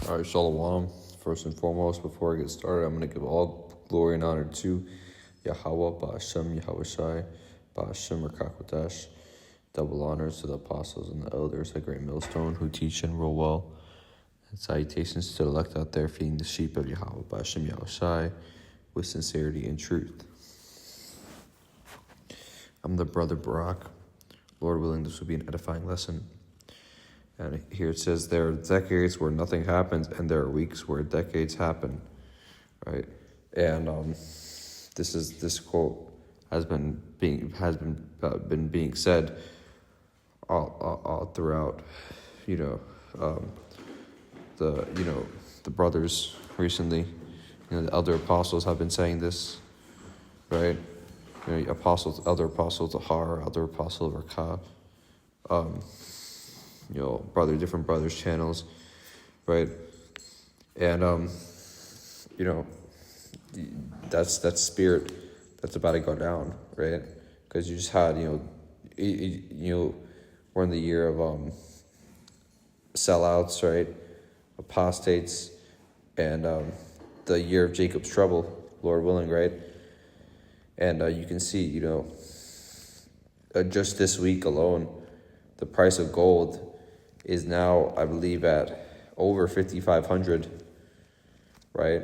All right, Shalom. First and foremost, before I get started, I'm going to give all glory and honor to Yahweh, Ba'ashem, Yahushai, Ba'ashem, Rakakwadash. Double honors to the apostles and the elders at Great Millstone who teach and rule well. And salutations to the elect out there feeding the sheep of Yahweh, Ba'ashem, Yahushai, with sincerity and truth. I'm the brother Barak. Lord willing, this will be an edifying lesson. And here it says, there are decades where nothing happens, and there are weeks where decades happen, right? And this quote has been being said all throughout, the brothers recently, the elder apostles have been saying this, right? Elder apostle Tahar, elder apostle Rakah, different brothers channels, right? And that's that spirit that's about to go down, right? Because you just had we're in the year of sellouts, right? Apostates, and the year of Jacob's trouble, Lord willing, right? And you can see, just this week alone, the price of gold is now, I believe, at over 5,500, right?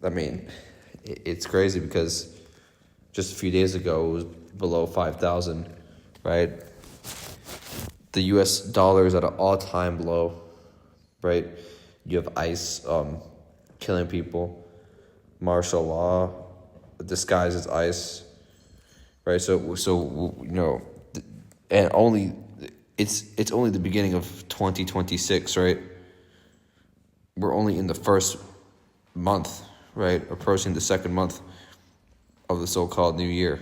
I mean, it's crazy because just a few days ago it was below 5,000, right? The U.S. dollar is at an all-time low, right? You have ICE killing people, martial law disguised as ICE, right? And only it's only the beginning of 2026, right? We're only in the first month, right? Approaching the second month of the so-called new year.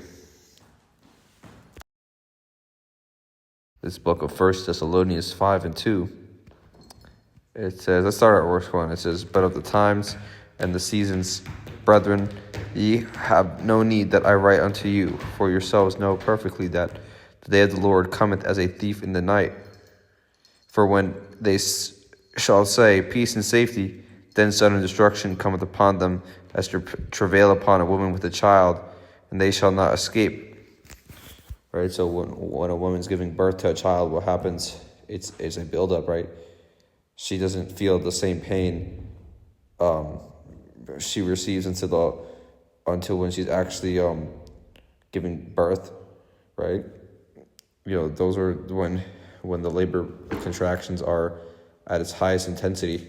This book of 1 Thessalonians 5:2, it says, let's start at verse 1. It says, but of the times and the seasons, brethren, ye have no need that I write unto you, for yourselves know perfectly that the day of the Lord cometh as a thief in the night. For when they shall say, peace and safety, then sudden destruction cometh upon them, as travail upon a woman with a child, and they shall not escape. Right? So when a woman's giving birth to a child, what happens? It's a buildup, right? She doesn't feel the same pain she receives until when she's actually giving birth, right? Those are when the labor contractions are at its highest intensity,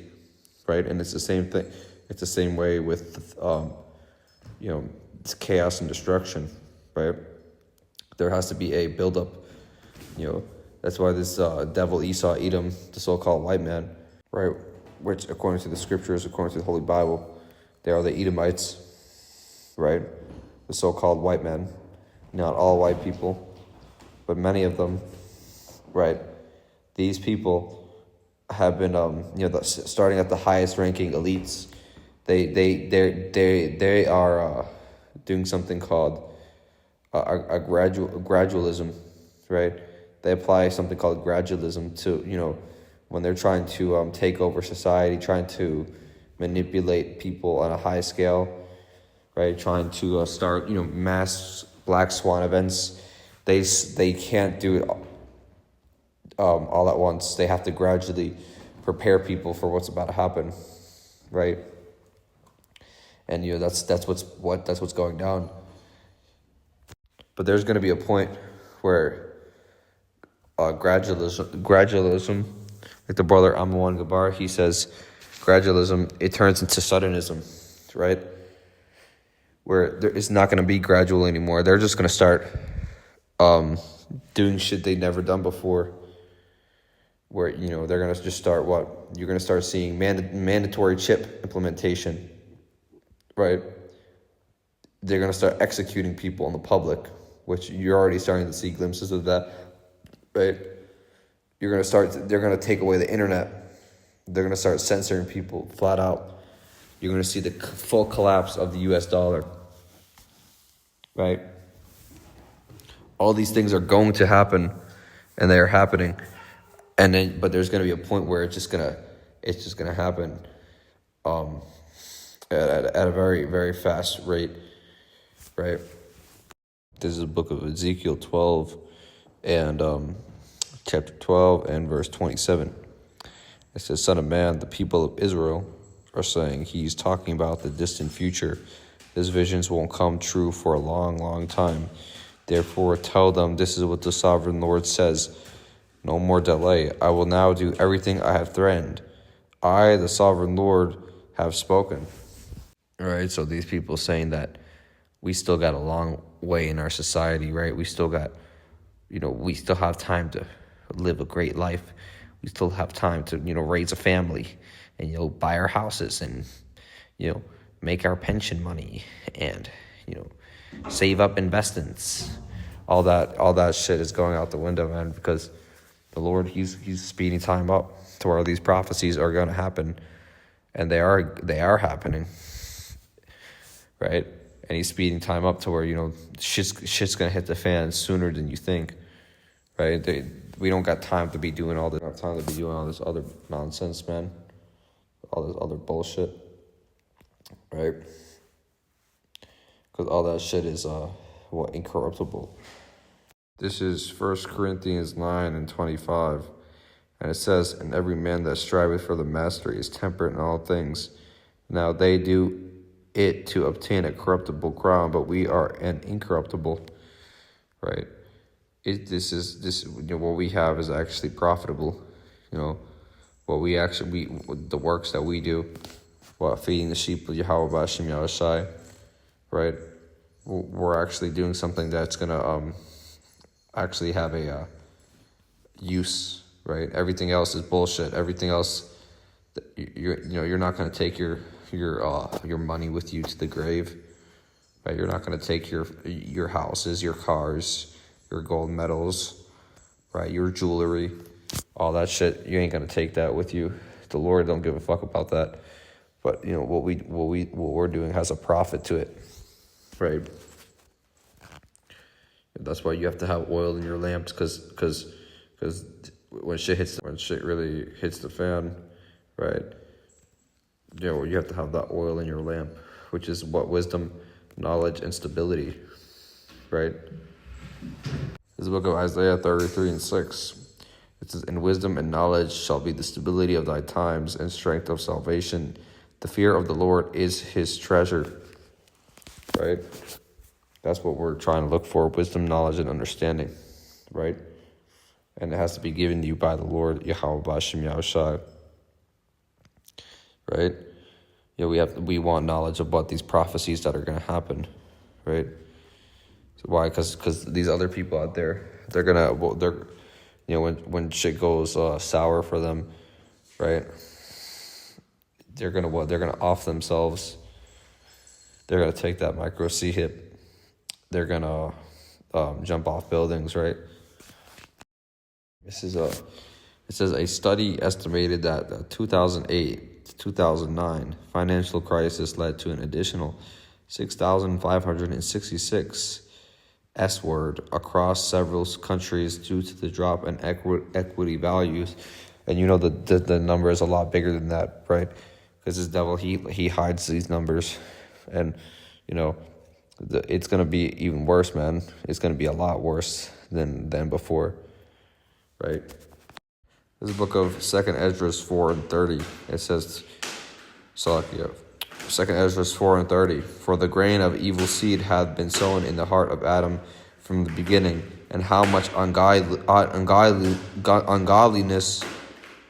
right? And it's the same thing. It's the same way with it's chaos and destruction, right? There has to be a buildup. That's why this devil Esau, Edom, the so-called white man, right? Which, according to the scriptures, according to the Holy Bible, they are the Edomites, right? The so-called white men. Not all white people, but many of them, right? These people have been, starting at the highest ranking elites. They are doing something called a gradualism, right? They apply something called gradualism to, when they're trying to take over society, trying to manipulate people on a high scale, right? Trying to start, mass black swan events. They can't do it all at once. They have to gradually prepare people for what's about to happen, right? And that's what's going down. But there's going to be a point where gradualism, like the brother Amwan Gabar, he says, gradualism, it turns into suddenism, right? Where it's not going to be gradual anymore. They're just going to start doing shit they never done before. Where, they're going to just start you're going to start seeing mandatory chip implementation, right? They're going to start executing people in the public, which you're already starting to see glimpses of that, right? They're going to take away the internet. They're going to start censoring people flat out. You're going to see the full collapse of the U.S. dollar, right? All these things are going to happen, and they are happening. But there's going to be a point where it's it's just gonna happen at a very, very fast rate, right? This is the book of Ezekiel 12 and chapter 12 and verse 27. It says, "Son of man, the people of Israel are saying," he's talking about the distant future, "his visions won't come true for a long, long time. Therefore tell them, this is what the sovereign Lord says, no more delay. I will now do everything I have threatened. I, the sovereign Lord, have spoken." All right, so these people saying that we still got a long way in our society, right? We still got, we still have time to live a great life. We still have time to, raise a family and, buy our houses and, make our pension money and, save up investments. All that shit is going out the window, man, because the Lord, he's speeding time up to where these prophecies are going to happen, and they are happening, right? And he's speeding time up to where, shit's going to hit the fan sooner than you think, right? We don't got time to be doing all this other nonsense, man. All this other bullshit, right? Because all that shit is, incorruptible. This is 1 Corinthians 9 and 25. And it says, "And every man that striveth for the mastery is temperate in all things. Now they do it to obtain a corruptible crown, but we are an incorruptible," right? What we have is actually profitable. The works that we do, feeding the sheep of Yahweh B'Hashem Yahushai, right? We're actually doing something that's gonna actually have a use, right? Everything else is bullshit. Everything else, you're not gonna take your money with you to the grave, right? You're not gonna take your houses, your cars, your gold medals, right? Your jewelry, all that shit. You ain't gonna take that with you. The Lord don't give a fuck about that. But what we're doing has a profit to it, right? That's why you have to have oil in your lamps, because when shit really hits the fan, right? You have to have that oil in your lamp, which is what wisdom, knowledge, and stability, right? This is the book of Isaiah 33 and 6. It says, "In wisdom and knowledge shall be the stability of thy times, and strength of salvation. The fear of the Lord is his treasure," right? That's what we're trying to look for: wisdom, knowledge, and understanding, right? And it has to be given to you by the Lord, Yahweh B'Hashem Yahushai, right? We want knowledge about these prophecies that are going to happen, right? So why? Because these other people out there, when shit goes sour for them, right? They're gonna off themselves. They're gonna take that micro C hit. They're gonna jump off buildings, right? It says a study estimated that the 2008 to 2009 financial crisis led to an additional 6,566 S-word across several countries due to the drop in equity values. And the number is a lot bigger than that, right? Because this devil, he hides these numbers, and it's gonna be even worse, man. It's gonna be a lot worse than before, right? This is the book of 2 Esdras 4 and 30. It says, 2 Esdras 4 and 30. "For the grain of evil seed hath been sown in the heart of Adam from the beginning, and how much ungodliness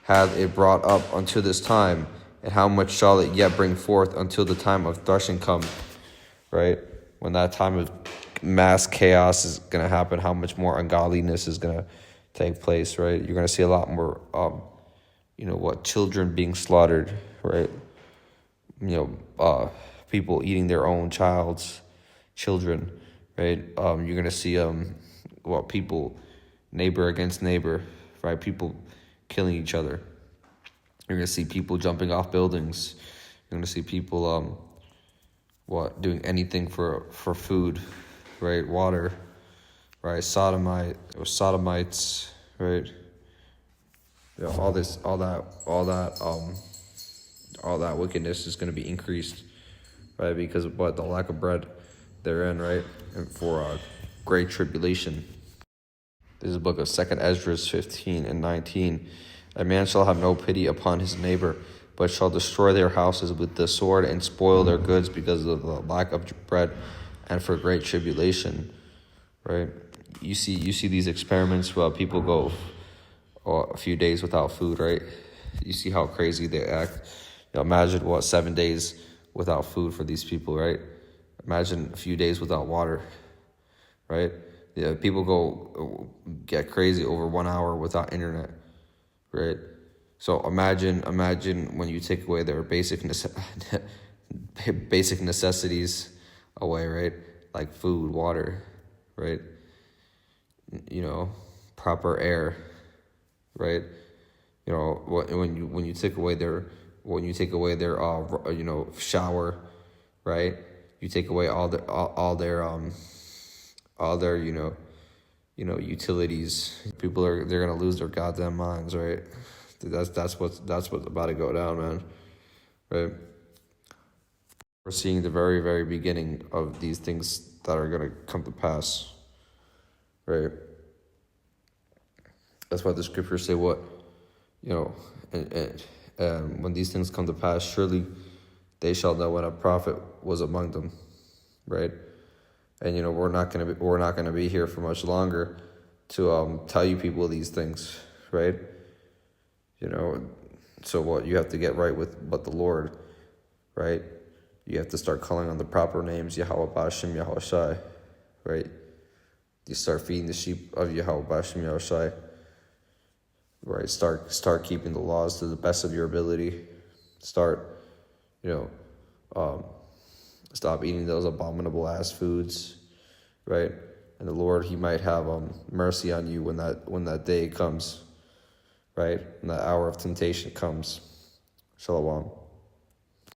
hath it brought up unto this time, and how much shall it yet bring forth until the time of threshing come," right? When that time of mass chaos is going to happen, how much more ungodliness is going to take place, right? You're going to see a lot more, children being slaughtered, right? People eating their own children, right? You're going to see, people, neighbor against neighbor, right? People killing each other. You're going to see people jumping off buildings. You're going to see people, doing anything for food, right? Water, right? Sodomites, right? all that wickedness is going to be increased, right? Because of what the lack of bread therein, right? And for great tribulation. This is the book of 2nd Ezra 15 and 19. A man shall have no pity upon his neighbor, but shall destroy their houses with the sword and spoil their goods because of the lack of bread and for great tribulation, right? You see these experiments where people go a few days without food, right? You see how crazy they act. Imagine 7 days without food for these people, right? Imagine a few days without water, right? Yeah, people go get crazy over 1 hour without internet, right? So imagine when you take away their basic necessities away, right? Like food, water, right? Proper air, right? When you take away their shower, right? You take away all their utilities. They're gonna lose their goddamn minds, right? That's what's about to go down, man, right? We're seeing the very, very beginning of these things that are gonna come to pass, right? That's why the scriptures say what, and when these things come to pass, surely they shall know when a prophet was among them, right? And we're not gonna be here for much longer to tell you people these things, right? So what you have to get right with the Lord, right? You have to start calling on the proper names, Yahweh Bashem Yahweh Shai, right? You start feeding the sheep of Yahweh Bashem Yahweh Shai, right? Start keeping the laws to the best of your ability. Start, stop eating those abominable ass foods, right? And the Lord, He might have mercy on you when that day comes, right? When that hour of temptation comes. Shalom.